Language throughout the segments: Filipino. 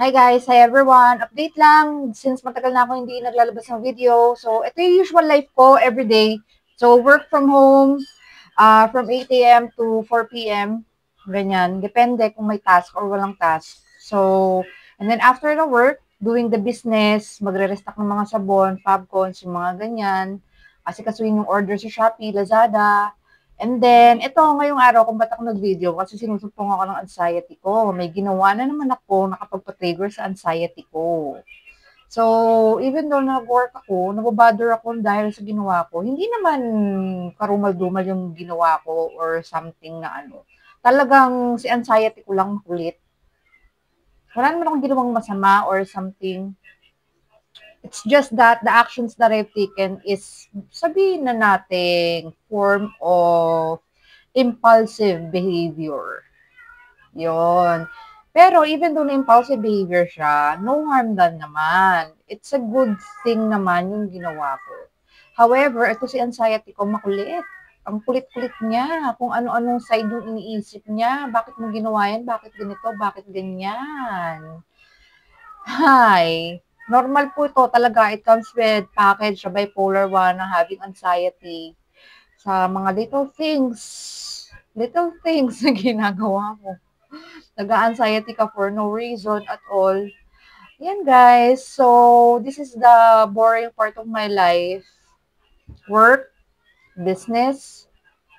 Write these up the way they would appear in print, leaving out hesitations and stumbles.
Hi guys! Hi everyone! Update lang, since matagal na ako hindi naglalabas ng video. So, ito yung usual life ko everyday. So, work from home, from 8 a.m. to 4 p.m. Ganyan. Depende kung may task or walang task. So, and then after the work, doing the business, magre-restock ng mga sabon, Fabcons, yung mga ganyan. Asikasuhin yung order sa Shopee, Lazada. And then, ito, ngayong araw, kung ba't ako nag-video, kasi sinusumpong ako ng anxiety ko. May ginawa na naman ako nakapagpa-trigger sa anxiety ko. So, even though nag-work ako, nababother ako dahil sa ginawa ko, hindi naman karumal-dumal yung ginawa ko or something na ano. Talagang si anxiety ko lang makulit. Wala naman akong ginawang masama or something. It's just that the actions that I've taken is, sabihin na nating, form of impulsive behavior. Yon. Pero even though na impulsive behavior siya, no harm done naman. It's a good thing naman yung ginawa ko. However, ito si anxiety ko makulit. Ang kulit-kulit niya, kung ano-anong side yung iniisip niya. Bakit mo ginawa yan? Bakit ganito? Bakit ganyan? Hi! Normal po ito talaga. It comes with package sa bipolar 1 na having anxiety sa mga little things na ginagawa mo. Nag-anxiety ka for no reason at all. Yan guys. So, this is the boring part of my life. Work, business,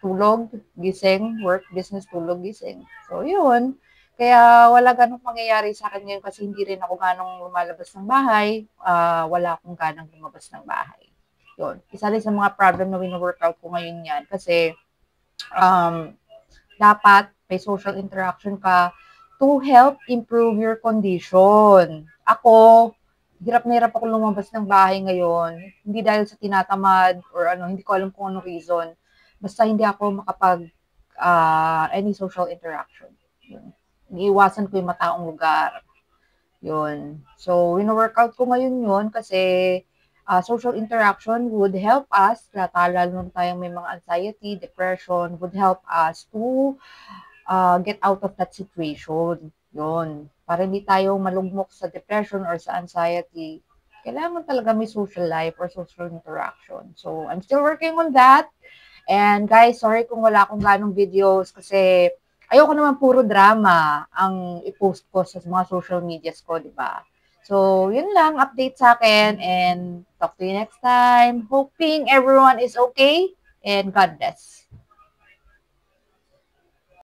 tulog, gising, work, business, tulog, gising. So, yun. Kaya wala ganong pangyayari sa akin ngayon kasi hindi rin ako ganong lumalabas ng bahay. Wala akong ganang lumabas ng bahay. Yun. Isa rin sa mga problem na wino-workout ko ngayon yan kasi um, dapat may social interaction ka to help improve your condition. Ako, hirap na hirap ako lumabas ng bahay ngayon. Hindi dahil sa tinatamad or ano, hindi ko alam kung anong reason. Basta hindi ako makapag any social interaction. Yun. Iniiwasan ko yung mataong lugar. Yun. So, wino-workout ko ngayon yun kasi social interaction would help us, lalo na tayong may mga anxiety, depression, would help us to get out of that situation. Yun. Para hindi tayo malugmok sa depression or sa anxiety, kailangan talaga may social life or social interaction. So, I'm still working on that. And guys, sorry kung wala akong ganong videos kasi ayoko naman puro drama ang i-post ko sa mga social medias ko, di ba? So, yun lang, update sa akin and talk to you next time. Hoping everyone is okay and God bless.